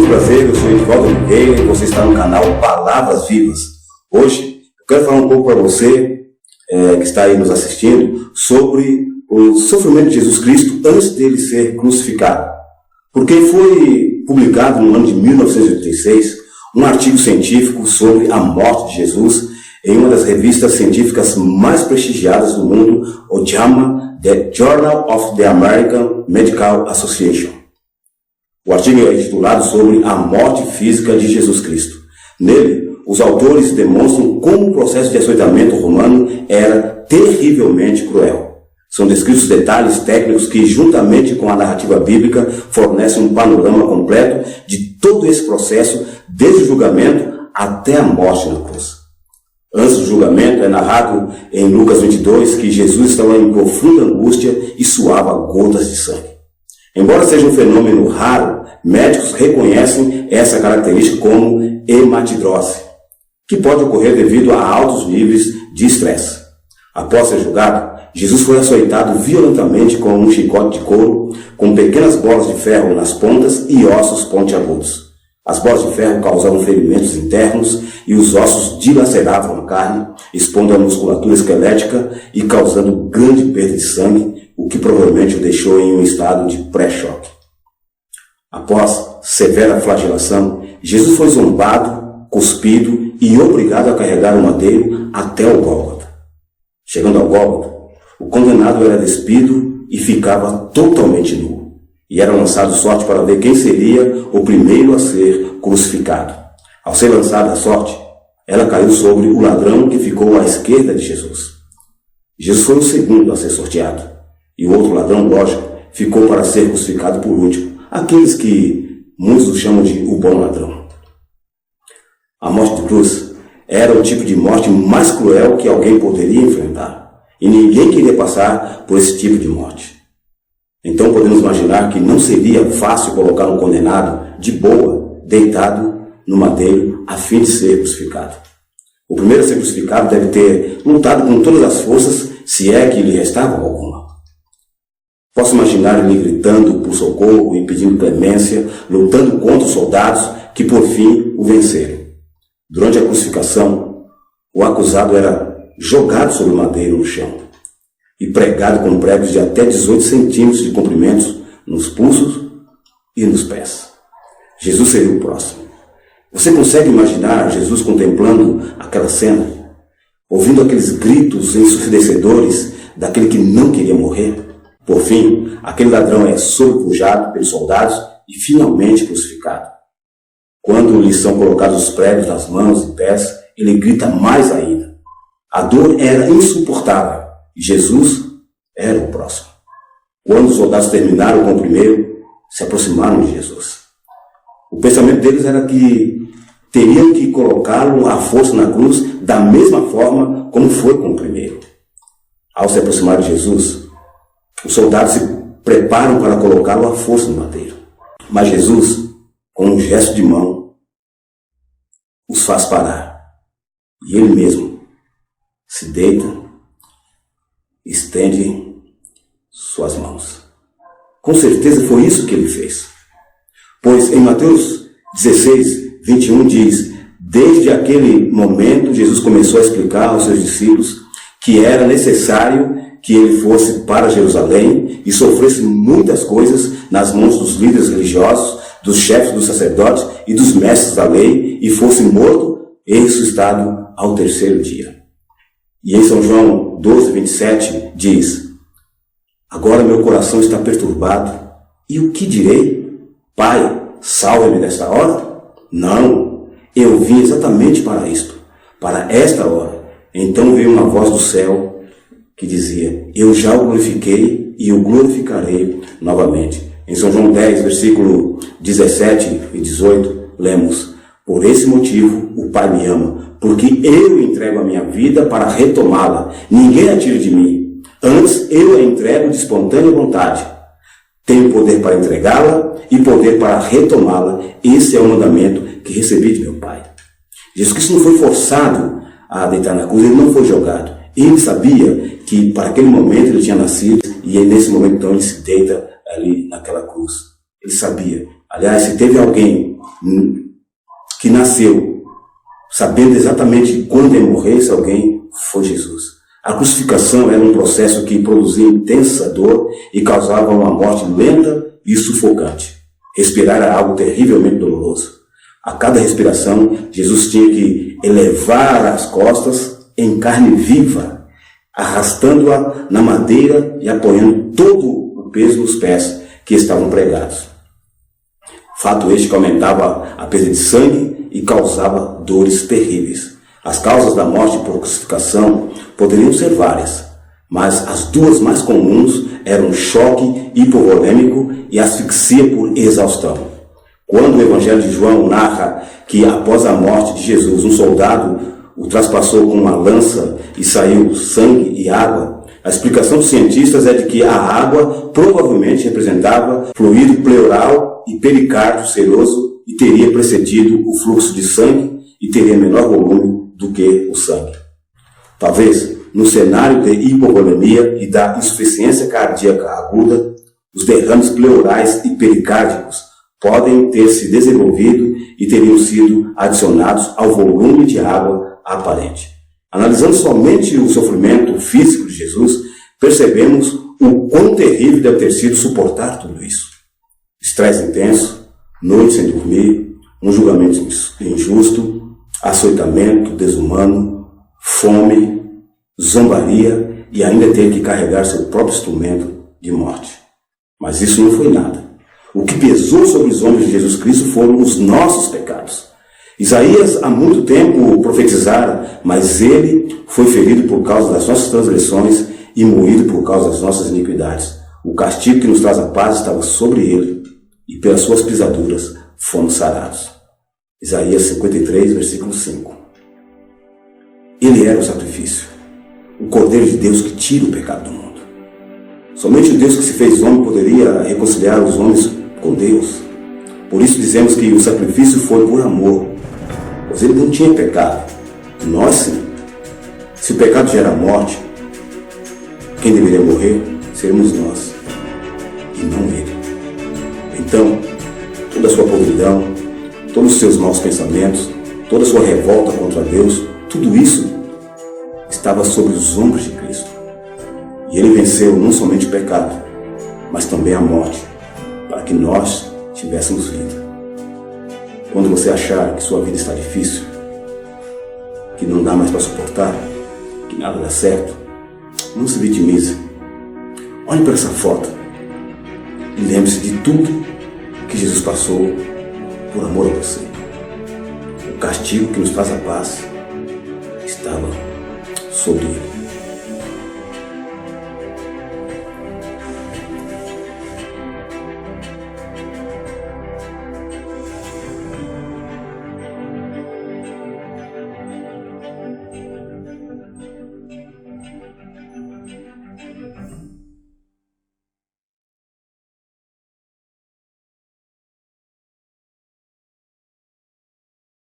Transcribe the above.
muito prazer, eu sou Edivaldo Oliveira e você está no canal Palavras Vivas. Hoje eu quero falar um pouco para você que está aí nos assistindo sobre o sofrimento de Jesus Cristo antes dele ser crucificado. Porque foi publicado no ano de 1986 um artigo científico sobre a morte de Jesus em uma das revistas científicas mais prestigiadas do mundo, o JAMA, The Journal of the American Medical Association. O artigo é intitulado sobre a morte física de Jesus Cristo. Nele, os autores demonstram como o processo de açoitamento romano era terrivelmente cruel. São descritos detalhes técnicos que, juntamente com a narrativa bíblica, fornecem um panorama completo de todo esse processo, desde o julgamento até a morte na cruz. Antes do julgamento, é narrado em Lucas 22 que Jesus estava em profunda angústia e suava gotas de sangue. Embora seja um fenômeno raro, médicos reconhecem essa característica como hematidrose, que pode ocorrer devido a altos níveis de estresse. Após ser julgado, Jesus foi açoitado violentamente com um chicote de couro, com pequenas bolas de ferro nas pontas e ossos pontiagudos. As bolas de ferro causavam ferimentos internos e os ossos dilaceravam a carne, expondo a musculatura esquelética e causando grande perda de sangue, o que provavelmente o deixou em um estado de pré-choque. Após severa flagelação, Jesus foi zombado, cuspido e obrigado a carregar o madeiro até o Gólgota. Chegando ao Gólgota, o condenado era despido e ficava totalmente nu, e era lançado sorte para ver quem seria o primeiro a ser crucificado. Ao ser lançada a sorte, ela caiu sobre o ladrão que ficou à esquerda de Jesus. Jesus foi o segundo a ser sorteado, e o outro ladrão, lógico, ficou para ser crucificado por último, aqueles que muitos chamam de o bom ladrão. A morte de cruz era o tipo de morte mais cruel que alguém poderia enfrentar, e ninguém queria passar por esse tipo de morte. Então podemos imaginar que não seria fácil colocar um condenado de boa, deitado no madeiro, a fim de ser crucificado. O primeiro a ser crucificado deve ter lutado com todas as forças, se é que lhe restava alguma. Posso imaginar ele gritando por socorro e pedindo clemência, lutando contra os soldados que por fim o venceram. Durante a crucificação, o acusado era jogado sobre o madeiro no chão e pregado com pregos de até 18 centímetros de comprimento nos pulsos e nos pés. Jesus seria o próximo. Você consegue imaginar Jesus contemplando aquela cena, ouvindo aqueles gritos ensurdecedores daquele que não queria morrer? Por fim, aquele ladrão é sobrepujado pelos soldados e finalmente crucificado. Quando lhe são colocados os pregos nas mãos e pés, ele grita mais ainda. A dor era insuportável e Jesus era o próximo. Quando os soldados terminaram com o primeiro, se aproximaram de Jesus. O pensamento deles era que teriam que colocá-lo à força na cruz da mesma forma como foi com o primeiro. Ao se aproximar de Jesus, os soldados se preparam para colocá-lo à força no madeiro. Mas Jesus, com um gesto de mão, os faz parar. E ele mesmo se deita, estende suas mãos. Com certeza foi isso que ele fez. Pois em Mateus 16, 21 diz: desde aquele momento Jesus começou a explicar aos seus discípulos que era necessário que ele fosse para Jerusalém e sofresse muitas coisas nas mãos dos líderes religiosos, dos chefes dos sacerdotes e dos mestres da lei, e fosse morto e ressuscitado ao terceiro dia. E em São João 12, 27 diz: agora meu coração está perturbado, e o que direi? Pai, salve-me desta hora? Não, eu vim exatamente para isto, para esta hora. Então veio uma voz do céu que dizia: eu já o glorifiquei e o glorificarei novamente. Em São João 10, versículo 17 e 18, lemos: por esse motivo o Pai me ama, porque eu entrego a minha vida para retomá-la. Ninguém a tira de mim, antes eu a entrego de espontânea vontade. Tenho poder para entregá-la e poder para retomá-la. Esse é o mandamento que recebi de meu Pai. Jesus Cristo não foi forçado a deitar na cruz, ele não foi jogado. Ele sabia que para aquele momento ele tinha nascido, e nesse momento então ele se deita ali naquela cruz. Ele sabia. Aliás, se teve alguém que nasceu sabendo exatamente quando ia morrer esse alguém foi Jesus. A crucificação era um processo que produzia intensa dor e causava uma morte lenta e sufocante. Respirar era algo terrivelmente doloroso. A cada respiração, Jesus tinha que elevar as costas em carne viva, arrastando-a na madeira e apoiando todo o peso nos pés que estavam pregados. Fato este que aumentava a perda de sangue e causava dores terríveis. As causas da morte por crucificação poderiam ser várias, mas as duas mais comuns eram choque hipovolêmico e asfixia por exaustão. Quando o Evangelho de João narra que após a morte de Jesus, um soldado o traspassou com uma lança e saiu sangue e água, a explicação dos cientistas é de que a água provavelmente representava fluido pleural e pericárdio seroso e teria precedido o fluxo de sangue e teria menor volume do que o sangue. Talvez, no cenário de hipovolemia e da insuficiência cardíaca aguda, os derrames pleurais e pericárdicos podem ter se desenvolvido e teriam sido adicionados ao volume de água aparente. Analisando somente o sofrimento físico de Jesus, percebemos o quão terrível deve ter sido suportar tudo isso. Estresse intenso, noite sem dormir, um julgamento injusto, açoitamento desumano, fome, zombaria e ainda ter que carregar seu próprio instrumento de morte. Mas isso não foi nada. O que pesou sobre os ombros de Jesus Cristo foram os nossos pecados. Isaías há muito tempo profetizara, mas ele foi ferido por causa das nossas transgressões e moído por causa das nossas iniquidades. O castigo que nos traz a paz estava sobre ele, e pelas suas pisaduras fomos sarados. Isaías 53, versículo 5. Ele era o sacrifício, o Cordeiro de Deus que tira o pecado do mundo. Somente o Deus que se fez homem poderia reconciliar os homens com Deus. Por isso dizemos que o sacrifício foi por amor, pois ele não tinha pecado. Nós sim. Se o pecado gera morte, quem deveria morrer seremos nós, e não ele. Então, toda a sua podridão, todos os seus maus pensamentos, toda a sua revolta contra Deus, tudo isso estava sobre os ombros de Cristo. E ele venceu não somente o pecado, mas também a morte, para que nós tivéssemos vida. Quando você achar que sua vida está difícil, que não dá mais para suportar, que nada dá certo, não se vitimize. Olhe para essa foto e lembre-se de tudo que Jesus passou por amor a você. O castigo que nos traz a paz estava sobre ele.